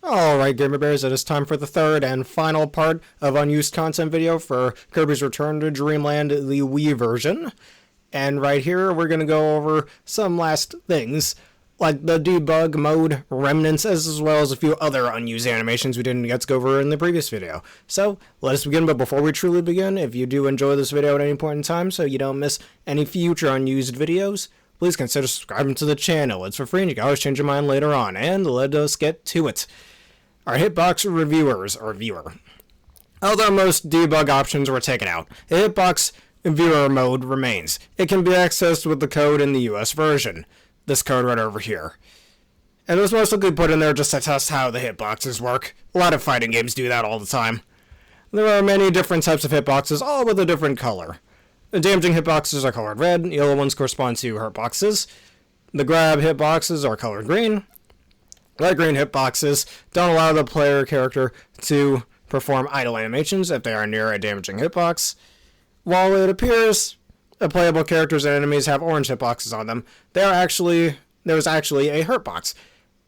Alright, Gamer Bears, it is time for the third and final part of unused content video for Kirby's Return to Dreamland, the Wii version. And right here, we're going to go over some last things, like the debug mode, remnants, as well as a few other unused animations we didn't get to go over in the previous video. So, let us begin, but before we truly begin, if you do enjoy this video at any point in time so you don't miss any future unused videos, please consider subscribing to the channel. It's for free and you can always change your mind later on, and let us get to it. Our hitbox reviewers, or viewer. Although most debug options were taken out, the hitbox viewer mode remains. It can be accessed with the code in the US version. This code right over here. And it was mostly put in there just to test how the hitboxes work. A lot of fighting games do that all the time. There are many different types of hitboxes, all with a different color. The damaging hitboxes are colored red, yellow ones correspond to hurt boxes. The grab hitboxes are colored green. Light green hitboxes don't allow the player character to perform idle animations if they are near a damaging hitbox. While it appears that playable characters and enemies have orange hitboxes on them, there's actually a hurt box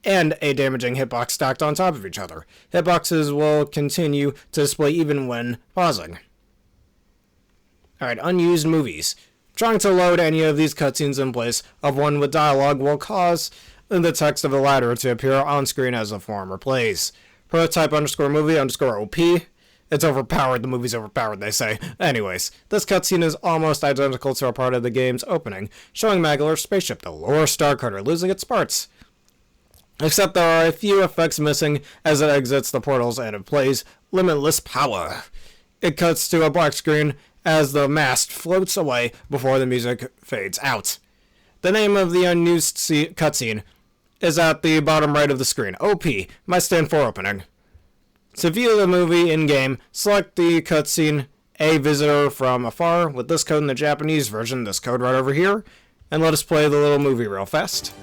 and a damaging hitbox stacked on top of each other. Hitboxes will continue to display even when pausing. Alright, unused movies. Trying to load any of these cutscenes in place of one with dialogue will cause the text of the latter to appear on screen as the former plays. Prototype _movie _OP. It's overpowered. The movie's overpowered, they say. Anyways, this cutscene is almost identical to a part of the game's opening, showing Magalor's spaceship, the lower star cutter, losing its parts. Except there are a few effects missing as it exits the portals and it plays Limitless Power. It cuts to a black screen as the mast floats away before the music fades out. The name of the unused cutscene is at the bottom right of the screen. OP might stand for opening. To view the movie in-game, select the cutscene A Visitor from Afar with this code in the Japanese version, this code right over here, and let us play the little movie real fast.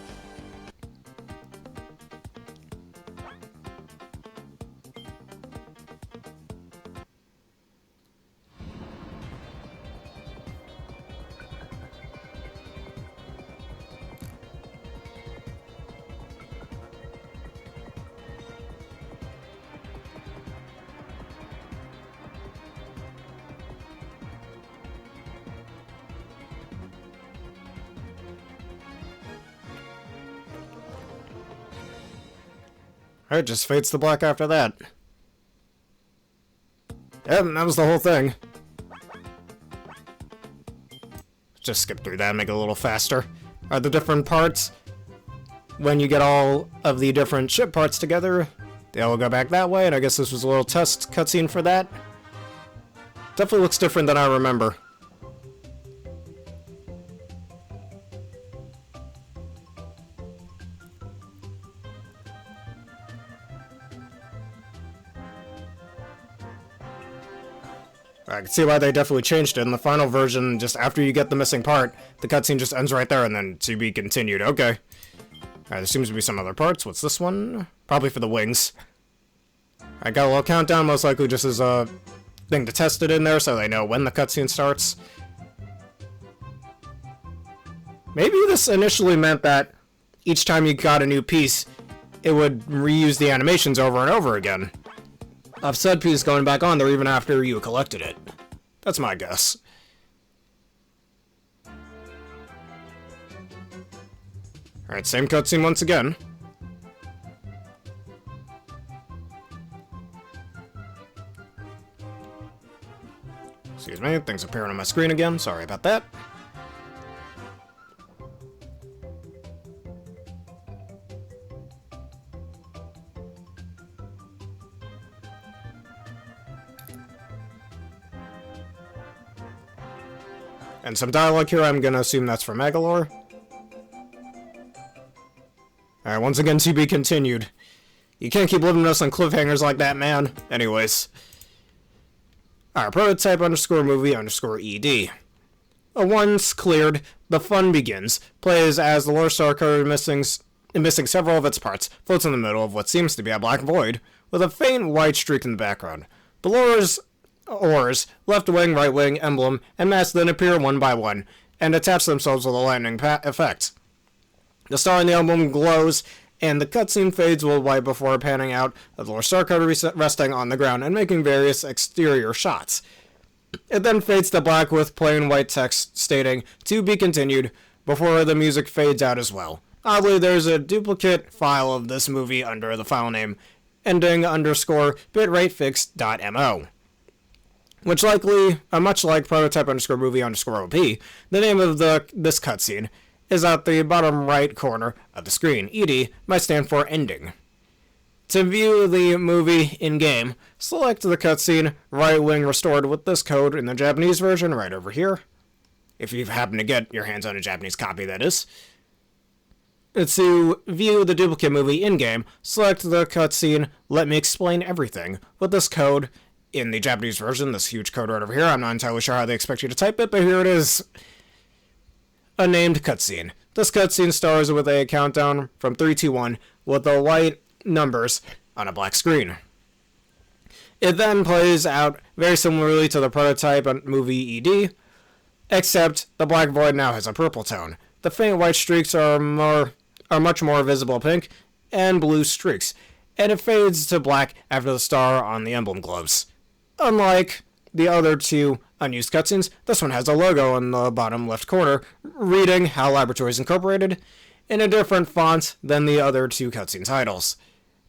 It just fades to black after that. Yep, that was the whole thing. Just skip through that and make it a little faster. Are the different parts, when you get all of the different ship parts together, they all go back that way, and I guess this was a little test cutscene for that. Definitely looks different than I remember. I can see why they definitely changed it. In the final version, just after you get the missing part, the cutscene just ends right there and then to be continued. Okay. Alright, there seems to be some other parts. What's this one? Probably for the wings. I got a little countdown, most likely just as a thing to test it in there so they know when the cutscene starts. Maybe this initially meant that each time you got a new piece, it would reuse the animations over and over again. Of said piece going back on there even after you collected it. That's my guess. Alright, same cutscene once again. Excuse me, things appearing on my screen again, sorry about that. And some dialogue here, I'm gonna assume that's for Magalor. Alright, once again, to be continued. You can't keep living us on cliffhangers like that, man. Anyways. Alright, prototype _movie _ED. Once cleared, the fun begins. Plays as the lower star cutter missing several of its parts, floats in the middle of what seems to be a black void, with a faint white streak in the background. The lower's oars, left wing, right wing, emblem, and mast then appear one by one, and attach themselves with a lightning effect. The star in the emblem glows and the cutscene fades worldwide before panning out of the Lord Starcutter resting on the ground and making various exterior shots. It then fades to black with plain white text stating, "To be continued," before the music fades out as well. Oddly, there's a duplicate file of this movie under the file name ending_bitratefix.mo. Which much like prototype_movie_op, the name of this cutscene is at the bottom right corner of the screen. ED might stand for ending. To view the movie in-game, select the cutscene right wing restored with this code in the Japanese version right over here. If you happen to get your hands on a Japanese copy, that is. To view the duplicate movie in-game, select the cutscene Let Me Explain Everything with this code in the Japanese version, this huge code right over here. I'm not entirely sure how they expect you to type it, but here it is. A named cutscene. This cutscene starts with a countdown from 3 to 1 with the white numbers on a black screen. It then plays out very similarly to the prototype movie ED, except the black void now has a purple tone. The faint white streaks are much more visible pink and blue streaks, and it fades to black after the star on the emblem glows. Unlike the other two unused cutscenes, this one has a logo in the bottom left corner, reading HAL Laboratories Incorporated, in a different font than the other two cutscene titles.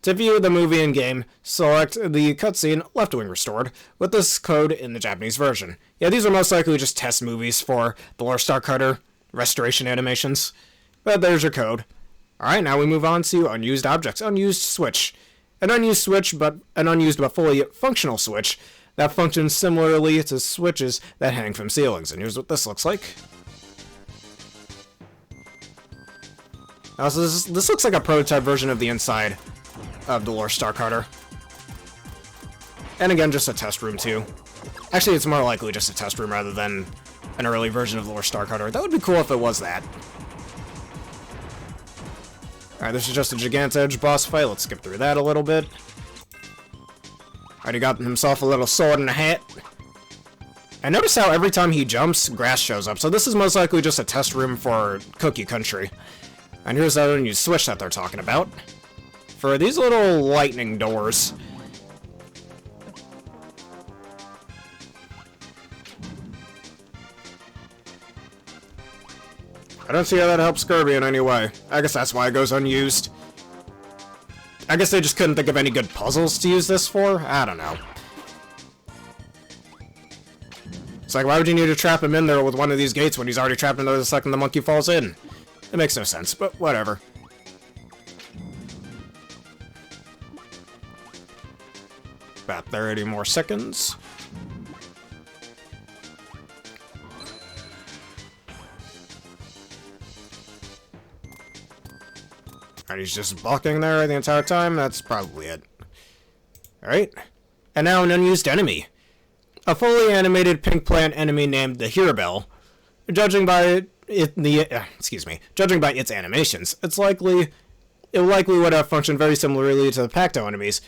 To view the movie in-game, select the cutscene Left Wing Restored with this code in the Japanese version. Yeah, these are most likely just test movies for the Lord Starcutter restoration animations. But there's your code. Alright, now we move on to unused objects. Unused switch. An unused but fully functional switch that functions similarly to switches that hang from ceilings. And here's what this looks like. Now, so this looks like a prototype version of the inside of the Lord Starcutter. And again, just a test room too. Actually, it's more likely just a test room rather than an early version of the Lord Starcutter. That would be cool if it was that. Alright, this is just a Gigant-Edge boss fight. Let's skip through that a little bit. Alright, he got himself a little sword and a hat. And notice how every time he jumps, grass shows up. So this is most likely just a test room for Cookie Country. And here's that unused switch that they're talking about. For these little lightning doors. I don't see how that helps Kirby in any way. I guess that's why it goes unused. I guess they just couldn't think of any good puzzles to use this for? I don't know. It's like, why would you need to trap him in there with one of these gates when he's already trapped in there the second the monkey falls in? It makes no sense, but whatever. About 30 more seconds. And he's just blocking there the entire time. That's probably it. Alright. And now an unused enemy. A fully animated pink plant enemy named the Hirabelle. Judging by its animations, it likely would have functioned very similarly to the Pacto enemies.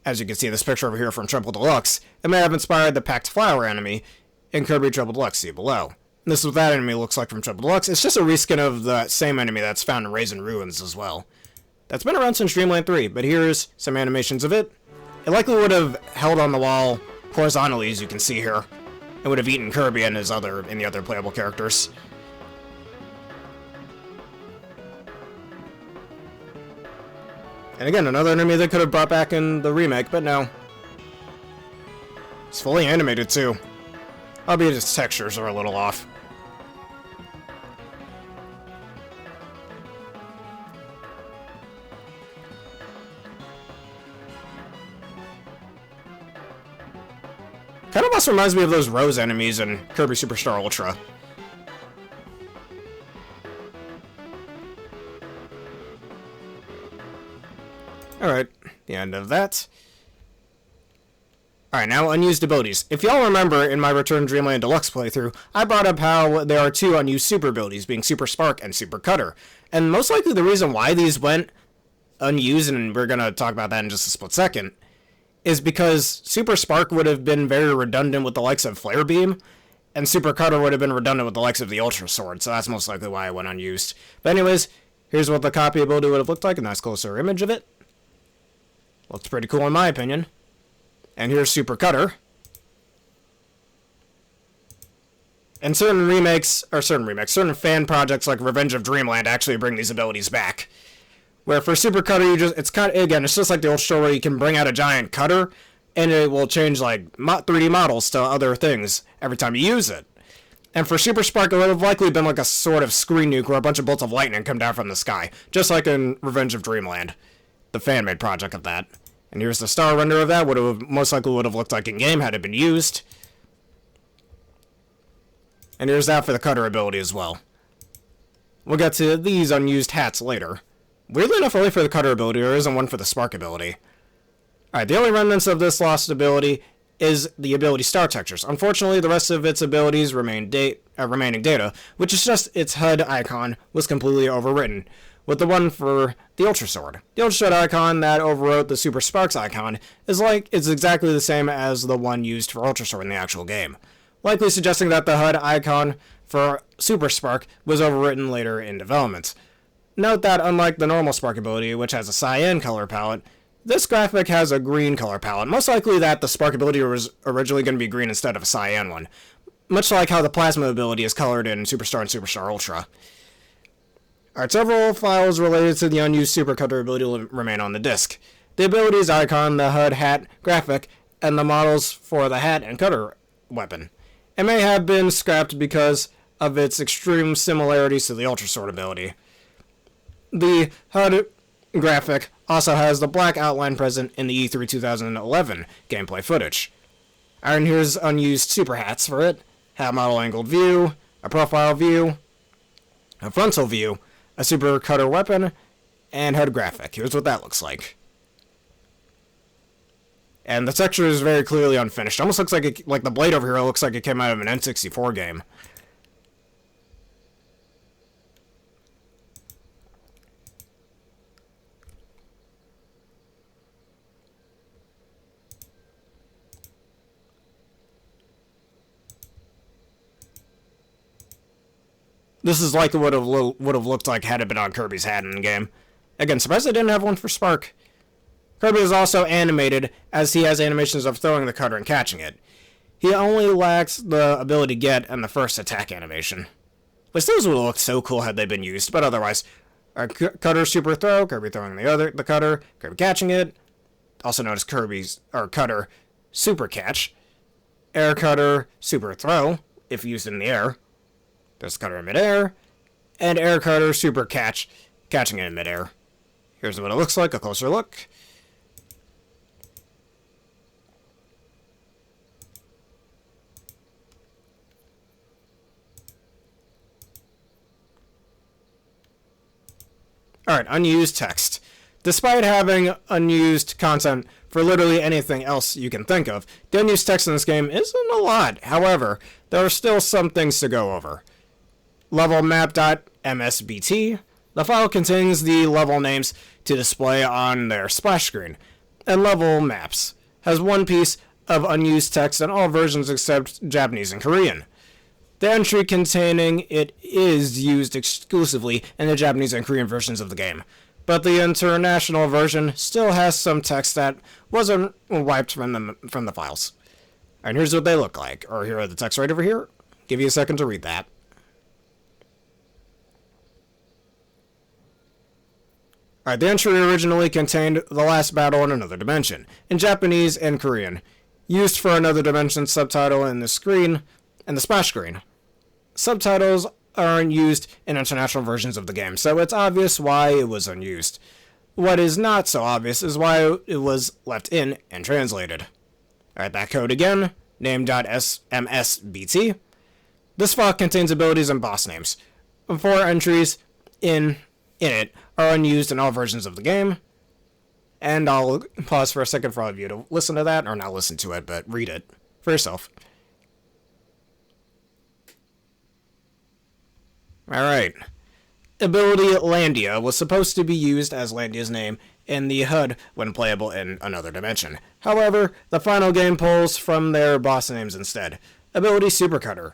As you can see in this picture over here from Triple Deluxe, it may have inspired the Packed Flower enemy in Kirby Triple Deluxe, see below. And this is what that enemy looks like from Triple Deluxe. It's just a reskin of the same enemy that's found in Raisin Ruins as well. That's been around since Dreamland 3, but here's some animations of it. It likely would have held on the wall horizontally, as you can see here. It would have eaten Kirby and the other playable characters. And again, another enemy they could have brought back in the remake, but no. It's fully animated too. Albeit its textures are a little off. Kind of also reminds me of those Rose enemies in Kirby Superstar Ultra. Alright, the end of that. Alright, now unused abilities. If y'all remember in my Return Dreamland Deluxe playthrough, I brought up how there are two unused super abilities, being Super Spark and Super Cutter. And most likely the reason why these went unused, and we're going to talk about that in just a split second, is because Super Spark would have been very redundant with the likes of Flare Beam, and Super Cutter would have been redundant with the likes of the Ultra Sword, so that's most likely why it went unused. But anyways, Here's what the copy ability would have looked like, a nice closer image of it. Looks pretty cool in my opinion. And here's Super Cutter. And certain fan projects like Revenge of Dreamland actually bring these abilities back. Where for Super Cutter, it's just like the old show where you can bring out a giant cutter, and it will change like 3D models to other things every time you use it. And for Super Spark, it would have likely been like a sort of screen nuke where a bunch of bolts of lightning come down from the sky, just like in Revenge of Dreamland, the fan-made project of that. And here's the star render of that, most likely would have looked like in-game had it been used. And here's that for the cutter ability as well. We'll get to these unused hats later. Weirdly enough, only for the cutter ability, there isn't one for the spark ability. Alright, the only remnants of this lost ability is the ability star textures. Unfortunately, the rest of its abilities remaining data, which is just its HUD icon, was completely overwritten, with the one for the Ultra Sword. The Ultra Sword icon that overwrote the Super Sparks icon is exactly the same as the one used for Ultra Sword in the actual game, likely suggesting that the HUD icon for Super Spark was overwritten later in development. Note that unlike the normal Spark ability, which has a cyan color palette, this graphic has a green color palette, most likely that the Spark ability was originally going to be green instead of a cyan one, much like how the Plasma ability is colored in Superstar and Superstar Ultra. Alright, several files related to the unused Super Cutter ability will remain on the disk. The abilities icon, the HUD hat graphic, and the models for the hat and cutter weapon. It may have been scrapped because of its extreme similarities to the Ultra Sword ability. The HUD graphic also has the black outline present in the E3 2011 gameplay footage. And here's unused super hats for it. Hat model angled view, a profile view, a frontal view, a super cutter weapon, and HUD graphic. Here's what that looks like. And the texture is very clearly unfinished. Almost looks like the blade over here looks like it came out of an N64 game. This is likely what would have looked like had it been on Kirby's hat in the game. Again, surprised they didn't have one for Spark. Kirby is also animated, as he has animations of throwing the cutter and catching it. He only lacks the ability to get and the first attack animation. Which those would have looked so cool had they been used, but otherwise. Cutter super throw, Kirby throwing the cutter, Kirby catching it. Also known as cutter super catch. Air cutter super throw, if used in the air. There's cutter in midair, and air cutter super catch, catching it in midair. Here's what it looks like, a closer look. Alright, unused text. Despite having unused content for literally anything else you can think of, the unused text in this game isn't a lot. However, there are still some things to go over. Level map.msbt. The file contains the level names to display on their splash screen, and level maps has one piece of unused text in all versions except Japanese and Korean. The entry containing it is used exclusively in the Japanese and Korean versions of the game, but the international version still has some text that wasn't wiped from the files. And here's what they look like, or here are the text right over here. Give you a second to read that. Alright, the entry originally contained the last battle in another dimension, in Japanese and Korean, used for another dimension subtitle in the splash screen. Subtitles aren't used in international versions of the game, so it's obvious why it was unused. What is not so obvious is why it was left in and translated. Alright, that code again, name.msbt. This file contains abilities and boss names. 4 entries in it are unused in all versions of the game. And I'll pause for a second for all of you to listen to that, or not listen to it, but read it for yourself. Alright. Ability Landia was supposed to be used as Landia's name in the HUD when playable in another dimension. However, the final game pulls from their boss names instead. Ability Supercutter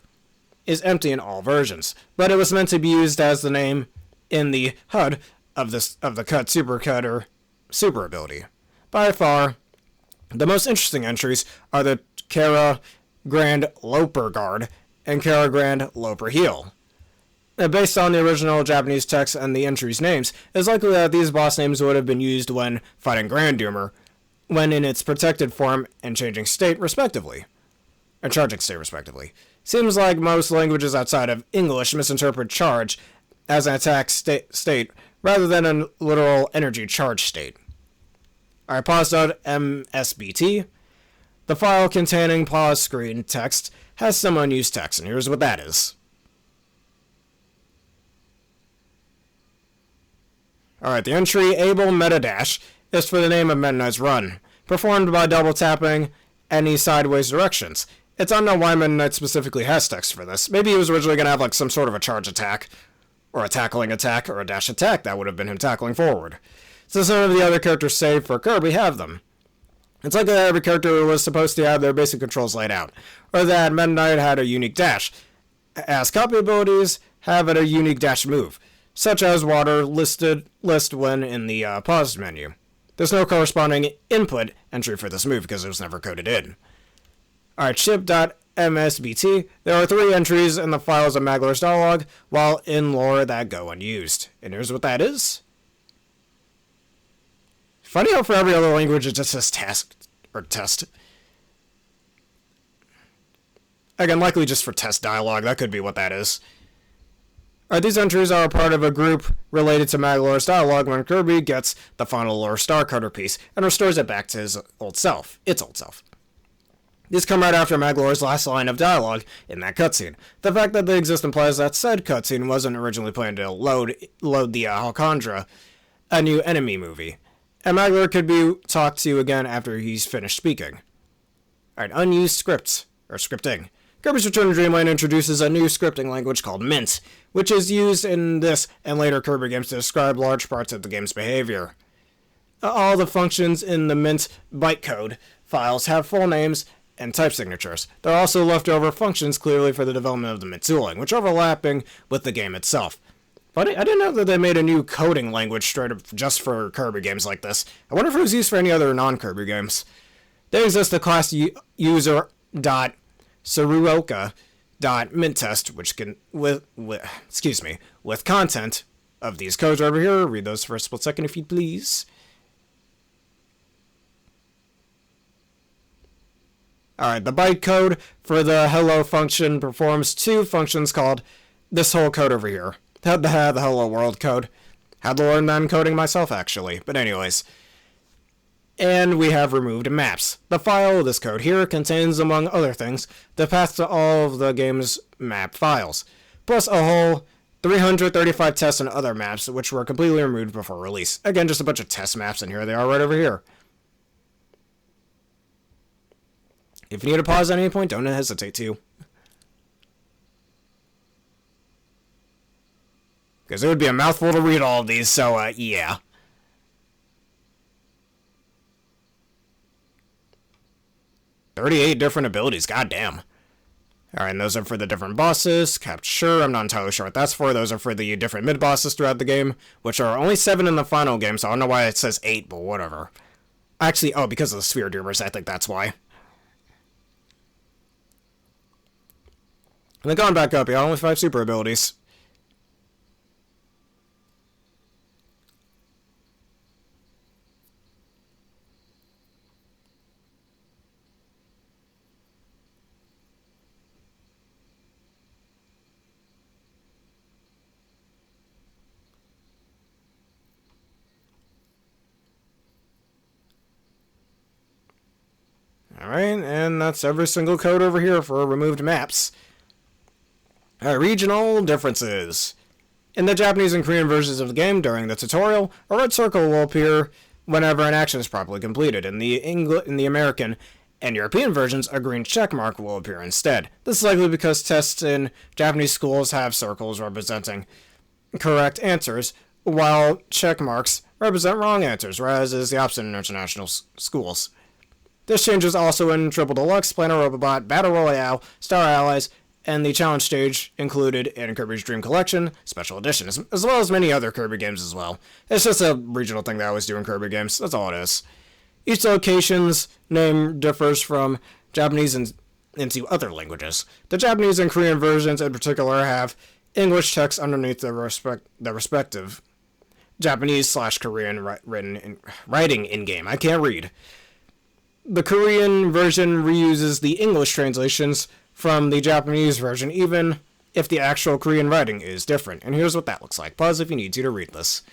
is empty in all versions, but it was meant to be used as the name in the HUD of the Cut Supercut or Super ability. By far, the most interesting entries are the Kara Grand Loper Guard and Kara Grand Loper Heel. Based on the original Japanese text and the entries' names, it's likely that these boss names would have been used when fighting Grandoomer, when in its protected form and changing state, respectively. Or charging state, respectively. Seems like most languages outside of English misinterpret charge as an attack state rather than a literal energy charge state. Alright, pause.msbt. The file containing pause screen text has some unused text, and here's what that is. Alright, the entry Able Meta Dash is for the name of Meta Knight's run, performed by double tapping any sideways directions. It's unknown why Meta Knight specifically has text for this. Maybe he was originally going to have like some sort of a charge attack, or a tackling attack, or a dash attack. That would have been him tackling forward. Since none of the other characters save for Kirby have them. It's like that every character was supposed to have their basic controls laid out, or that Meta Knight had a unique dash, as copy abilities have a unique dash move, such as water list when in the paused menu. There's no corresponding input entry for this move because it was never coded in. Alright, ship.msbt. There are 3 entries in the files of Maglar's dialogue, while in lore that go unused. And here's what that is. Funny how for every other language it just says test. Again, likely just for test dialogue. That could be what that is. Alright, these entries are a part of a group related to Maglar's dialogue when Kirby gets the final lore star cutter piece and restores it back to its old self. These come right after Maglar's last line of dialogue in that cutscene. The fact that they exist implies that said cutscene wasn't originally planned to load the Halcondra, a new enemy movie, and Maglar could be talked to again after he's finished speaking. Alright, unused scripts, or scripting. Kirby's Return to Dreamland introduces a new scripting language called Mint, which is used in this and later Kirby games to describe large parts of the game's behavior. All the functions in the Mint bytecode files have full names and type signatures. There are also leftover functions clearly for the development of the Mint tooling, which are overlapping with the game itself. But I didn't know that they made a new coding language straight up just for Kirby games like this. I wonder if it was used for any other non-Kirby games. There exists a class user.saruoka.minttest, which can with content of these codes over here. Read those for a split second if you please. Alright, the bytecode for the hello function performs 2 functions called this whole code over here. The hello world code. Had to learn that encoding myself, actually. But anyways. And we have removed maps. The file of this code here contains, among other things, the path to all of the game's map files, plus a whole 335 tests and other maps, which were completely removed before release. Again, just a bunch of test maps, and here they are right over here. If you need to pause at any point, don't hesitate to. Because it would be a mouthful to read all of these, so, yeah. "38 different abilities, goddamn." Alright, and those are for the different bosses. Capture, I'm not entirely sure what that's for. Those are for the different mid-bosses throughout the game, which are only 7 in the final game, so I don't know why it says 8, but whatever. Actually, oh, because of the Sphere Doomers, I think that's why. And then going back up, yeah, only 5 super abilities. Alright, and that's every single code over here for removed maps. Regional differences. In the Japanese and Korean versions of the game, during the tutorial, a red circle will appear whenever an action is properly completed. In the American and European versions, a green check mark will appear instead. This is likely because tests in Japanese schools have circles representing correct answers, while check marks represent wrong answers, whereas it is the opposite in international schools. This changes also in Triple Deluxe, Planet Robobot, Battle Royale, Star Allies, and the challenge stage included in Kirby's Dream Collection Special Edition, as well as many other Kirby games as well. It's just a regional thing that I always do in Kirby games, that's all it is. Each location's name differs from Japanese into other languages. The Japanese and Korean versions in particular have English text underneath the respective Japanese/Korean writing in-game. I can't read. The Korean version reuses the English translations from the Japanese version, even if the actual Korean writing is different. And here's what that looks like. Pause if you need to read this.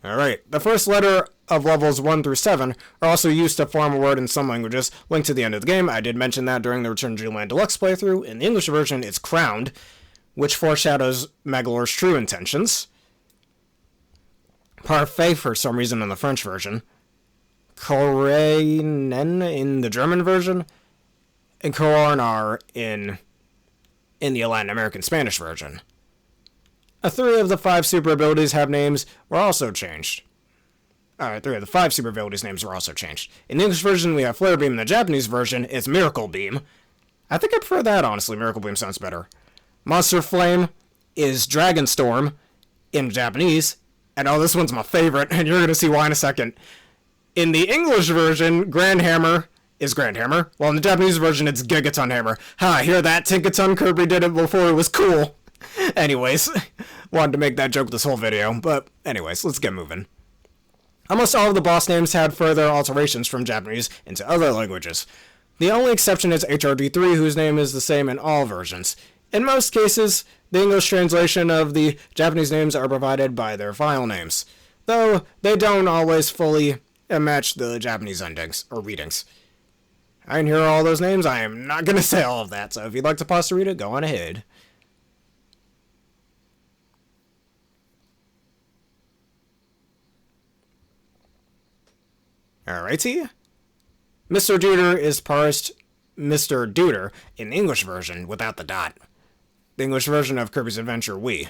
Alright, the first letter of levels 1 through 7 are also used to form a word in some languages, linked to the end of the game. I did mention that during the Return to Dreamland Deluxe playthrough. In the English version, it's crowned, which foreshadows Megalor's true intentions. Parfait for some reason in the French version. Koreinen in the German version. And Koornar in the Latin American Spanish version. 3 of the 5 super abilities have names were also changed. 3 of the 5 super abilities names were also changed. In the English version, we have Flare Beam. In the Japanese version, it's Miracle Beam. I think I prefer that, honestly. Miracle Beam sounds better. Monster Flame is Dragon Storm in Japanese. And oh, this one's my favorite, and you're going to see why in a second. In the English version, Grand Hammer is Grand Hammer, while in the Japanese version, it's Gigaton Hammer. Ha, hear that? Tinkaton Kirby did it before it was cool. Anyways, wanted to make that joke this whole video, but anyways, let's get moving. Almost all of the boss names had further alterations from Japanese into other languages. The only exception is HRD3, whose name is the same in all versions. In most cases, the English translation of the Japanese names are provided by their file names, though they don't always fully match the Japanese endings or readings. I can hear all those names. I am not going to say all of that, so if you'd like to pause to read it, go on ahead. Alrighty. Mr. Duder is parsed Mr. Duder in the English version without the dot. The English version of Kirby's Adventure Wii.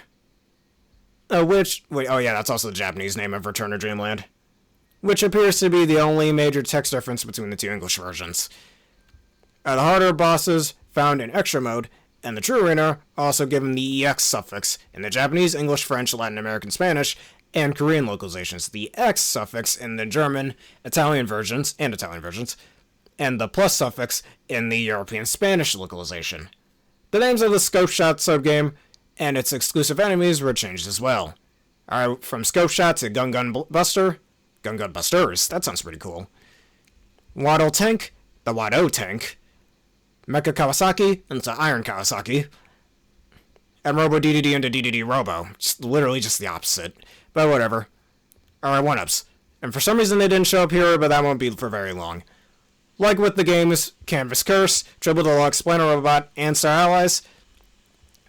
That's also the Japanese name of Return to Dreamland. Which appears to be the only major text difference between the 2 English versions. The harder bosses found in Extra Mode and the True Arena are also given the EX suffix in the Japanese, English, French, Latin American, Spanish, and Korean localizations. The X suffix in the German, Italian versions, and the plus suffix in the European Spanish localization. The names of the Scope Shot subgame and its exclusive enemies were changed as well. Alright, from Scope Shot to Gun Gun Buster. Gun Gun Busters, that sounds pretty cool. Waddle Tank, the Wado Tank. Mecha Kawasaki into Iron Kawasaki. And Robo DDD into DDD Robo. Literally just the opposite. But whatever. Alright, 1-ups. And for some reason they didn't show up here, but that won't be for very long. Like with the games Canvas Curse, Triple Deluxe, Splinter Robot, and Star Allies,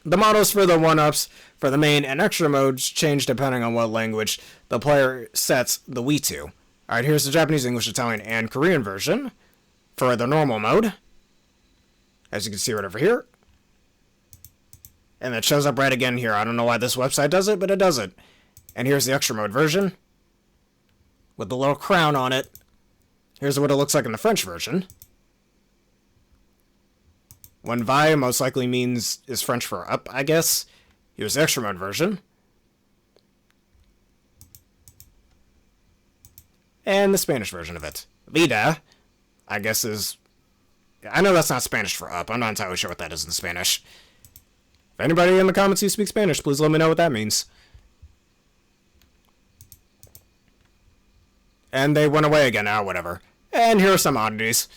the models for the 1-ups for the main and extra modes change depending on what language the player sets the Wii to. Alright, here's the Japanese, English, Italian, and Korean version for the normal mode. As you can see right over here. And it shows up right again here. I don't know why this website does it, but it does it. And here's the extra mode version with the little crown on it. Here's what it looks like in the French version. When Vi most likely is French for up, I guess. Here's the extra mode version. And the Spanish version of it. Vida, I guess is... I know that's not Spanish for up. I'm not entirely sure what that is in Spanish. If anybody in the comments who speaks Spanish, please let me know what that means. And they went away again. Whatever. And here are some oddities.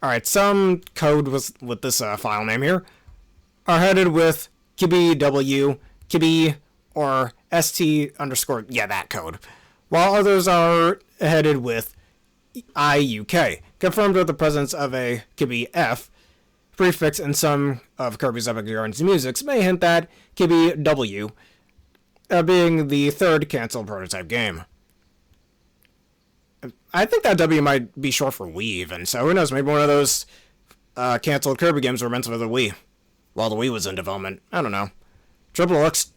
Alright, some code with this file name here are headed with Kirby W, Kirby, or ST underscore, that code. While others are headed with IUK, confirmed with the presence of a Kirby F prefix in some of Kirby's Epic Yarns musics may hint that Kirby W being the third canceled prototype game. I think that W might be short for Wii even, so who knows, maybe one of those canceled Kirby games were meant for the Wii, while the Wii was in development. I don't know.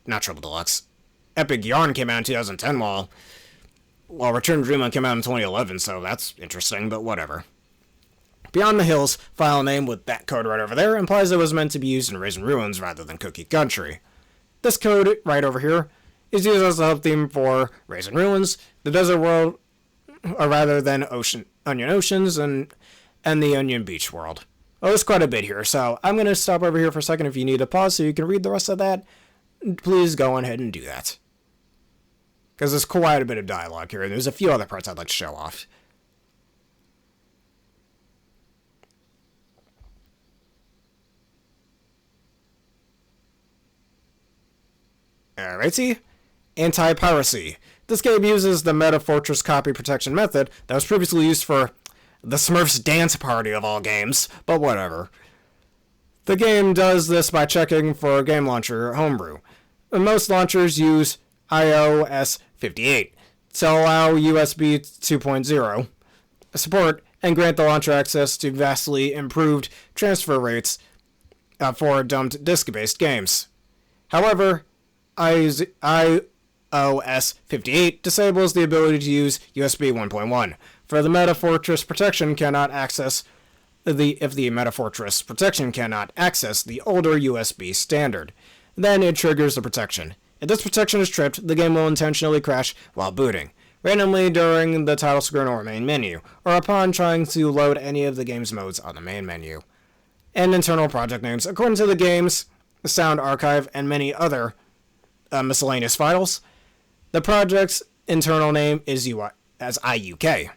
Not Triple Deluxe. Epic Yarn came out in 2010 while Return to Dreamland came out in 2011, so that's interesting, but whatever. Beyond the Hills file name with that code right over there implies it was meant to be used in Raisin Ruins rather than Cookie Country. This code right over here is used as the hub theme for Raisin Ruins, the Desert World, or rather than Onion Oceans, and the Onion Beach World. Oh, there's quite a bit here, so I'm going to stop over here for a second. If you need a pause so you can read the rest of that, please go on ahead and do that. Because there's quite a bit of dialogue here, and there's a few other parts I'd like to show off. Alrighty. Anti-piracy. This game uses the Meta Fortress copy protection method that was previously used for the Smurfs Dance Party of all games, but whatever. The game does this by checking for game launcher homebrew. Most launchers use iOS 58 to allow USB 2.0 support and grant the launcher access to vastly improved transfer rates for dumped disk-based games. However, iOS 58 disables the ability to use USB 1.1. For the Meta Fortress protection cannot access if the Meta Fortress protection cannot access the older USB standard, then it triggers the protection. If this protection is tripped, the game will intentionally crash while booting, randomly during the title screen or main menu, or upon trying to load any of the game's modes on the main menu. And internal project names. According to the game's sound archive and many other miscellaneous files, the project's internal name is IUK.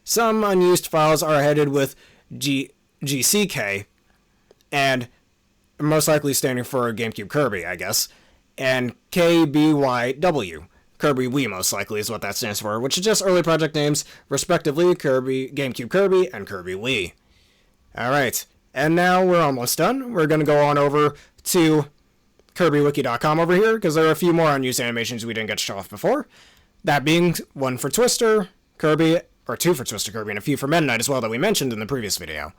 Some unused files are headed with GCK, and most likely standing for GameCube Kirby, I guess, and KBYW. Kirby Wii most likely is what that stands for, which is just early project names, respectively Kirby, GameCube Kirby, and Kirby Wii. Alright, and now we're almost done. We're going to go on over to KirbyWiki.com over here, because there are a few more unused animations we didn't get to show off before. That being one for Twister, Kirby, or two for Twister Kirby, and a few for Meta Knight as well that we mentioned in the previous video.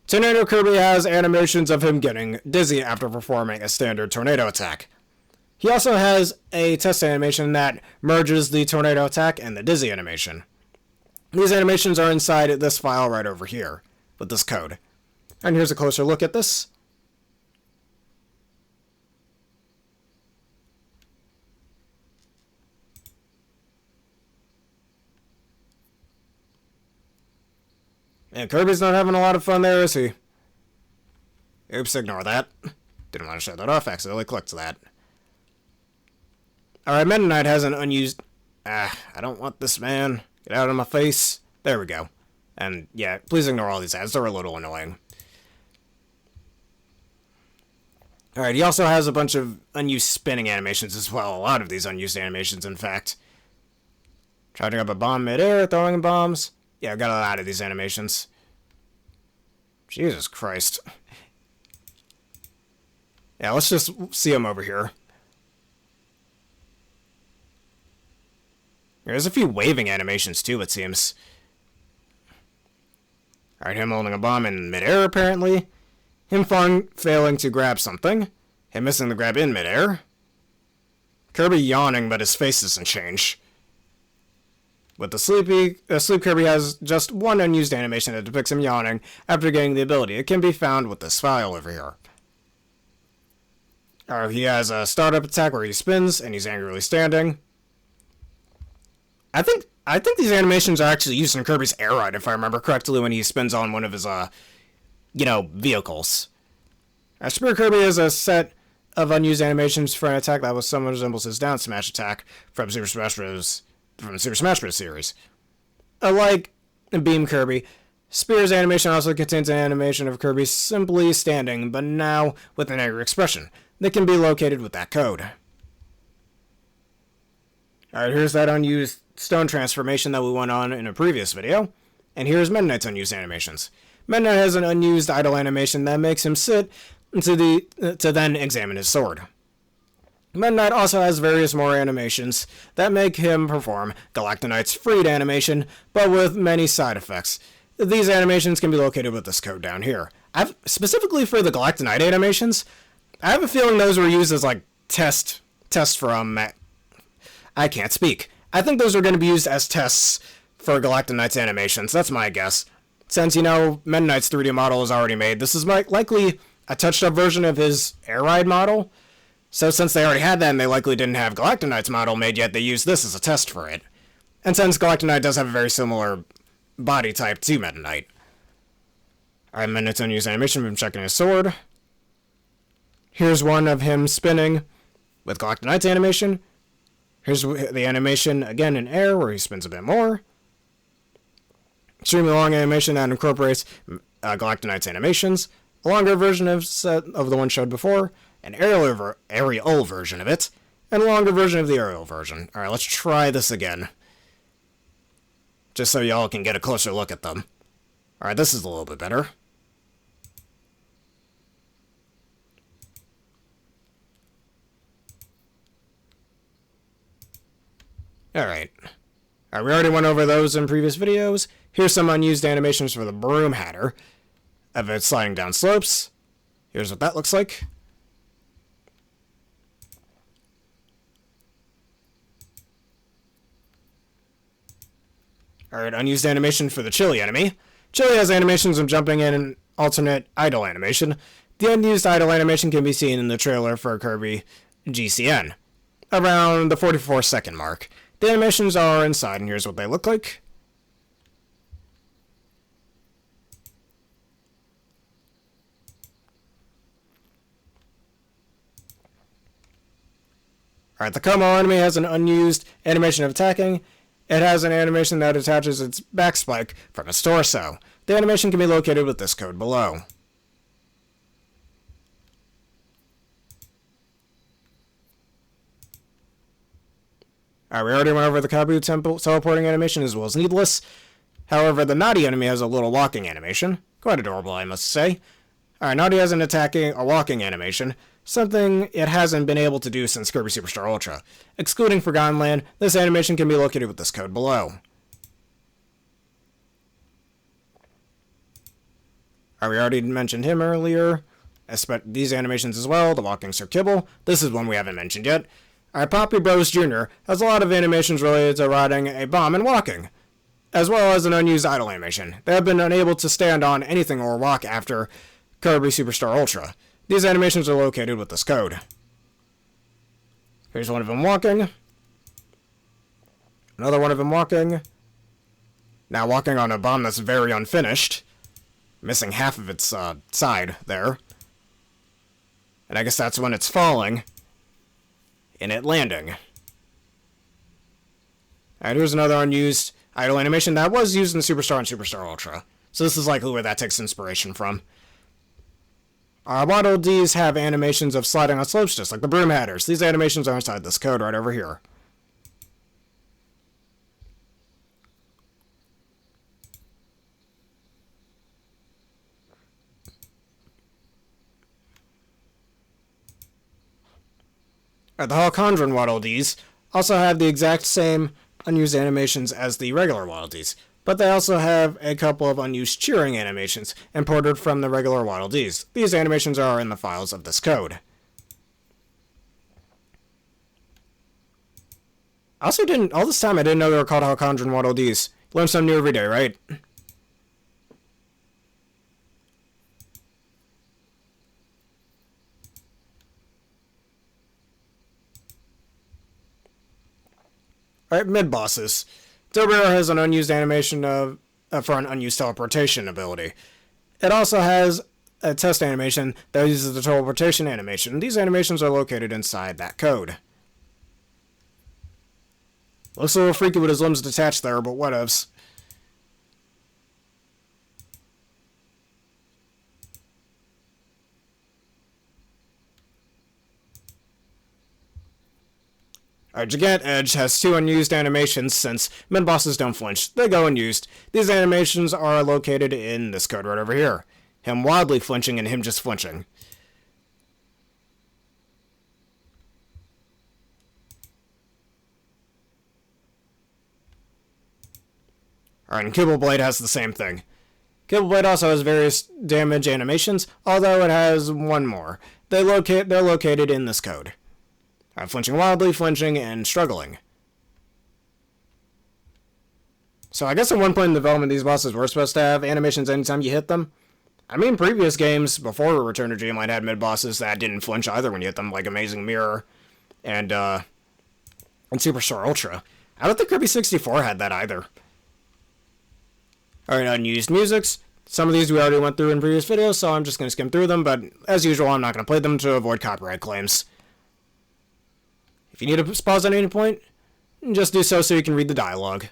Tornado Kirby has animations of him getting dizzy after performing a standard tornado attack. He also has a test animation that merges the tornado attack and the dizzy animation. These animations are inside this file right over here, with this code. And here's a closer look at this. And Kirby's not having a lot of fun there, is he? Oops, ignore that. Didn't want to show that off, accidentally clicked that. Alright, Meta Knight has an unused... I don't want this, man. Get out of my face. There we go. And, yeah, please ignore all these ads. They're a little annoying. Alright, he also has a bunch of unused spinning animations as well. A lot of these unused animations, in fact. Charging up a bomb mid-air, throwing bombs. Yeah, I've got a lot of these animations. Jesus Christ. Yeah, let's just see them over here. There's a few waving animations too, it seems. Alright, him holding a bomb in midair, apparently. Him failing to grab something. Him missing the grab in midair. Kirby yawning, but his face doesn't change. With the Sleep Kirby has just one unused animation that depicts him yawning after getting the ability. It can be found with this file over here. He has a startup attack where he spins and he's angrily standing. I think these animations are actually used in Kirby's Air Ride, if I remember correctly, when he spins on one of his, vehicles. Spear Kirby is a set of unused animations for an attack that somewhat resembles his down smash attack from Super Smash Bros. Series. Like Beam Kirby, Spear's animation also contains an animation of Kirby simply standing, but now with an angry expression that can be located with that code. Alright, here's that unused stone transformation that we went on in a previous video, and here's Meta Knight's unused animations. Meta Knight has an unused idle animation that makes him sit to then examine his sword. Meta Knight also has various more animations that make him perform Galactonite's Freed animation, but with many side effects. These animations can be located with this code down here. Specifically for the Galactonite animations, I have a feeling those were used as, test tests from... I can't speak. I think those are going to be used as tests for Galactic Knight's animations. That's my guess. Since, Meta Knight's 3D model is already made, this is likely a touched-up version of his Air Ride model. So since they already had that and they likely didn't have Galactic Knight's model made yet, they used this as a test for it. And since Galactic Knight does have a very similar body type to Meta Knight. Alright, Meta Knight's unused animation from checking his sword. Here's one of him spinning with Galactic Knight's animation. Here's the animation again in air where he spins a bit more. Extremely long animation that incorporates Galactic Knight's animations. A longer version of the one showed before. An aerial version of it. And a longer version of the aerial version. Alright, let's try this again. Just so y'all can get a closer look at them. Alright, this is a little bit better. Alright. We already went over those in previous videos. Here's some unused animations for the Broom Hatter of it sliding down slopes. Here's what that looks like. Alright, unused animation for the Chili enemy. Chili has animations of jumping in an alternate idle animation. The unused idle animation can be seen in the trailer for Kirby GCN, around the 44-second mark. The animations are inside, and here's what they look like. Alright, the Como enemy has an unused animation of attacking. It has an animation that attaches its back spike from its torso. The animation can be located with this code below. Alright, we already went over the Kabu Temple teleporting animation as well as Needless. However, the Naughty enemy has a little walking animation. Quite adorable, I must say. Alright, Naughty has a walking animation. Something it hasn't been able to do since Kirby Superstar Ultra. Excluding Forgotten Land, this animation can be located with this code below. We already mentioned him earlier. I expect these animations as well, the walking Sir Kibble. This is one we haven't mentioned yet. Poppy Bros Jr. has a lot of animations related to riding a bomb and walking, as well as an unused idle animation. They have been unable to stand on anything or walk after Kirby Superstar Ultra. These animations are located with this code. Here's one of them walking. Another one of them walking. Now walking on a bomb that's very unfinished. Missing half of its side there. And I guess that's when it's falling. And it landing. Alright, here's another unused idle animation that was used in Superstar and Superstar Ultra. So this is likely where that takes inspiration from. Waddle Dees have animations of sliding on slopes just like the Broom Hatters. These animations are inside this code right over here. The Halcondron Waddle Dees also have the exact same unused animations as the regular Waddle Dees, but they also have a couple of unused cheering animations imported from the regular Waddle Dees. These animations are in the files of this code. All this time I didn't know they were called Halcondron Waddle Dees. Learn something new every day, right? Alright, mid-bosses. Dobero has an unused animation for an unused teleportation ability. It also has a test animation that uses the teleportation animation. These animations are located inside that code. Looks a little freaky with his limbs detached there, but whatevs. Gigant Edge has two unused animations since mid-bosses don't flinch. They go unused. These animations are located in this code right over here. Him wildly flinching and him just flinching. Alright, and Kibble Blade has the same thing. Kibble Blade also has various damage animations, although it has one more. They're located in this code. Flinching wildly, flinching, and struggling. So I guess at one point in development, these bosses were supposed to have animations anytime you hit them. I mean, previous games before Return to Dreamland had mid-bosses that didn't flinch either when you hit them, like Amazing Mirror and Superstar Ultra. I don't think Kirby 64 had that either. Alright, unused musics. Some of these we already went through in previous videos, so I'm just going to skim through them, but as usual, I'm not going to play them to avoid copyright claims. If you need to pause at any point, just do so you can read the dialogue.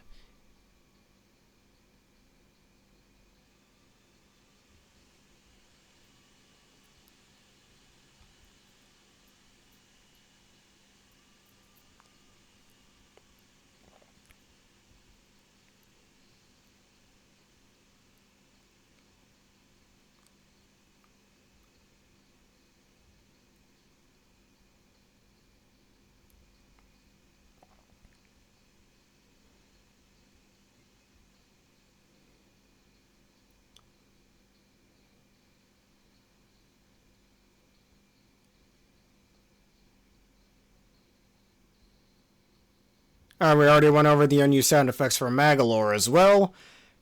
We already went over the unused sound effects for Magolor as well,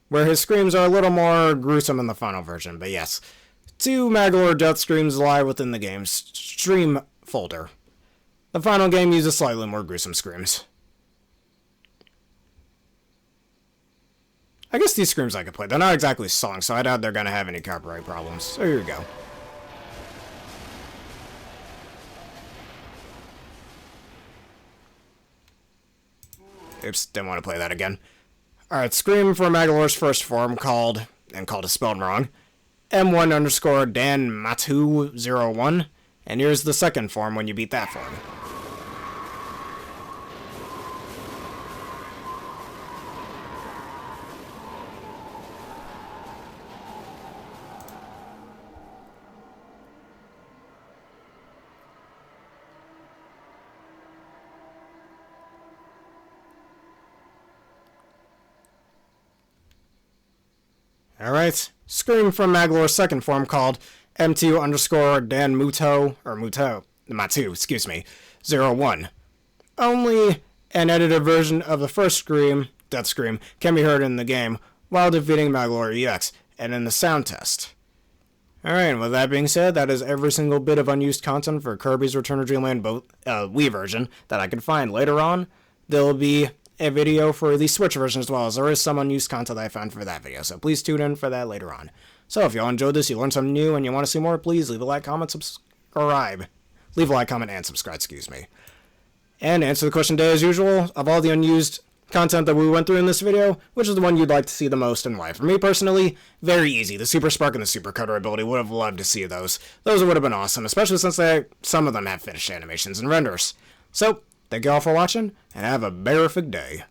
where his screams are a little more gruesome in the final version, but yes. 2 Magolor death screams lie within the game's stream folder. The final game uses slightly more gruesome screams. I guess these screams I could play. They're not exactly songs, so I doubt they're going to have any copyright problems. So here we go. Oops, didn't want to play that again. Alright, scream for Magolor's first form called is spelled wrong, M1_Dan_Matu01, and here's the second form when you beat that form. Alright, scream from Magolor's second form called M2_Dan Matu, 01. Only an edited version of the first scream, death scream, can be heard in the game while defeating Magolor EX and in the sound test. Alright, with that being said, that is every single bit of unused content for Kirby's Return to Dreamland Wii version that I could find. Later on, there'll be a video for the Switch version as well, as there is some unused content that I found for that video, so please tune in for that later on. So if y'all enjoyed this, you learned something new, and you want to see more, please leave a like, comment, subscribe. Leave a like, comment, and subscribe, excuse me. And answer the question today as usual, of all the unused content that we went through in this video, which is the one you'd like to see the most and why? For me personally, very easy. The Super Spark and the Super Cutter ability, would have loved to see those. Those would have been awesome, especially since some of them have finished animations and renders. So, thank you all for watching, and have a berrific day.